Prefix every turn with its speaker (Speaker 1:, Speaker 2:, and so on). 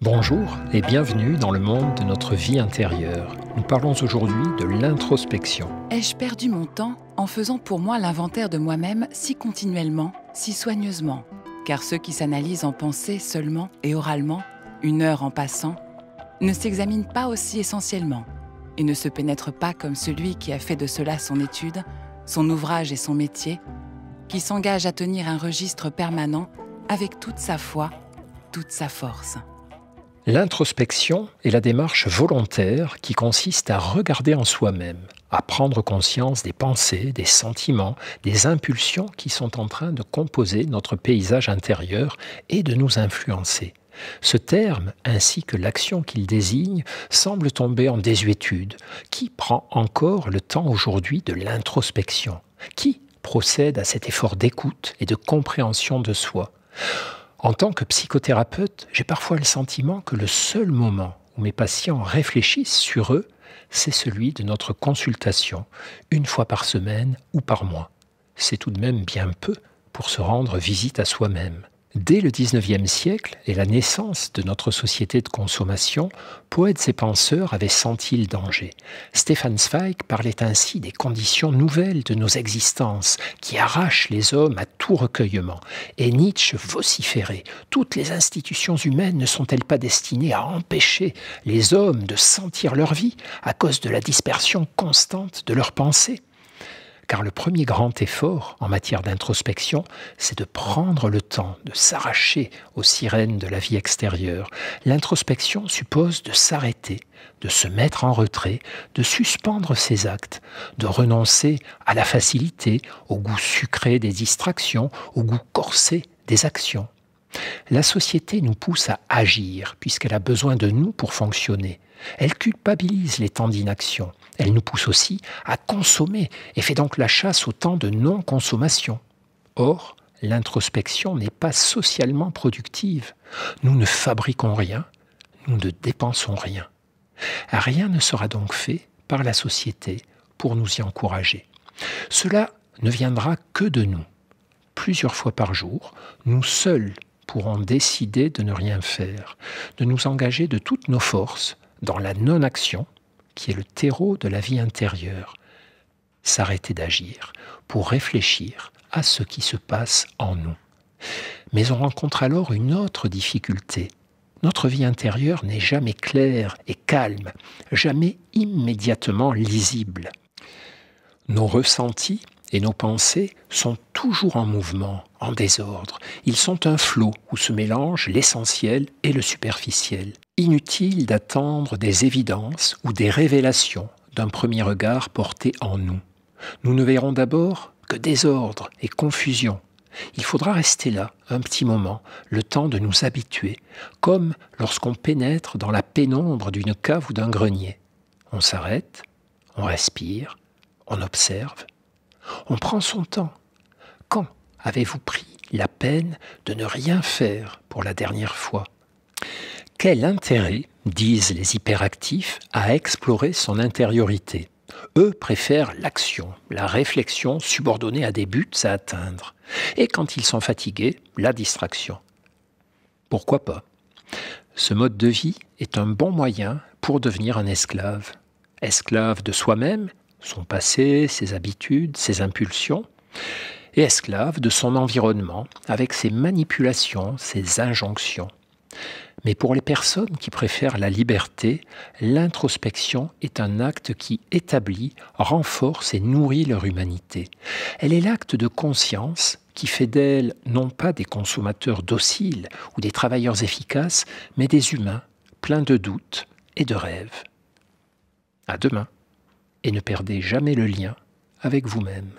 Speaker 1: Bonjour et bienvenue dans le monde de notre vie intérieure. Nous parlons aujourd'hui de l'introspection.
Speaker 2: Ai-je perdu mon temps en faisant pour moi l'inventaire de moi-même si continuellement, si soigneusement? Car ceux qui s'analysent en pensée seulement et oralement, une heure en passant, ne s'examinent pas aussi essentiellement et ne se pénètrent pas comme celui qui a fait de cela son étude, son ouvrage et son métier, qui s'engage à tenir un registre permanent avec toute sa foi, toute sa force.
Speaker 1: L'introspection est la démarche volontaire qui consiste à regarder en soi-même, à prendre conscience des pensées, des sentiments, des impulsions qui sont en train de composer notre paysage intérieur et de nous influencer. Ce terme, ainsi que l'action qu'il désigne, semble tomber en désuétude. Qui prend encore le temps aujourd'hui de l'introspection? Qui procède à cet effort d'écoute et de compréhension de soi? En tant que psychothérapeute, j'ai parfois le sentiment que le seul moment où mes patients réfléchissent sur eux, c'est celui de notre consultation, une fois par semaine ou par mois. C'est tout de même bien peu pour se rendre visite à soi-même. Dès le XIXe siècle et la naissance de notre société de consommation, poètes et penseurs avaient senti le danger. Stefan Zweig parlait ainsi des conditions nouvelles de nos existences qui arrachent les hommes à tout recueillement. Et Nietzsche vociférait: toutes les institutions humaines ne sont-elles pas destinées à empêcher les hommes de sentir leur vie à cause de la dispersion constante de leurs pensées ? Car le premier grand effort en matière d'introspection, c'est de prendre le temps de s'arracher aux sirènes de la vie extérieure. L'introspection suppose de s'arrêter, de se mettre en retrait, de suspendre ses actes, de renoncer à la facilité, au goût sucré des distractions, au goût corsé des actions. La société nous pousse à agir puisqu'elle a besoin de nous pour fonctionner. Elle culpabilise les temps d'inaction. Elle nous pousse aussi à consommer et fait donc la chasse au temps de non-consommation. Or, l'introspection n'est pas socialement productive. Nous ne fabriquons rien, nous ne dépensons rien. Rien ne sera donc fait par la société pour nous y encourager. Cela ne viendra que de nous. Plusieurs fois par jour, nous seuls pourrons décider de ne rien faire, de nous engager de toutes nos forces dans la non-action, qui est le terreau de la vie intérieure. S'arrêter d'agir pour réfléchir à ce qui se passe en nous. Mais on rencontre alors une autre difficulté. Notre vie intérieure n'est jamais claire et calme, jamais immédiatement lisible. Nos ressentis et nos pensées sont toujours en mouvement, en désordre. Ils sont un flot où se mélangent l'essentiel et le superficiel. Inutile d'attendre des évidences ou des révélations d'un premier regard porté en nous. Nous ne verrons d'abord que désordre et confusion. Il faudra rester là un petit moment, le temps de nous habituer, comme lorsqu'on pénètre dans la pénombre d'une cave ou d'un grenier. On s'arrête, on respire, on observe. On prend son temps. Quand avez-vous pris la peine de ne rien faire pour la dernière fois? Quel intérêt, disent les hyperactifs, à explorer son intériorité? Eux préfèrent l'action, la réflexion subordonnée à des buts à atteindre. Et quand ils sont fatigués, la distraction. Pourquoi pas? Ce mode de vie est un bon moyen pour devenir un esclave. Esclave de soi-même, son passé, ses habitudes, ses impulsions, et esclave de son environnement avec ses manipulations, ses injonctions. Mais pour les personnes qui préfèrent la liberté, l'introspection est un acte qui établit, renforce et nourrit leur humanité. Elle est l'acte de conscience qui fait d'elles non pas des consommateurs dociles ou des travailleurs efficaces, mais des humains pleins de doutes et de rêves. À demain. Et ne perdez jamais le lien avec vous-même.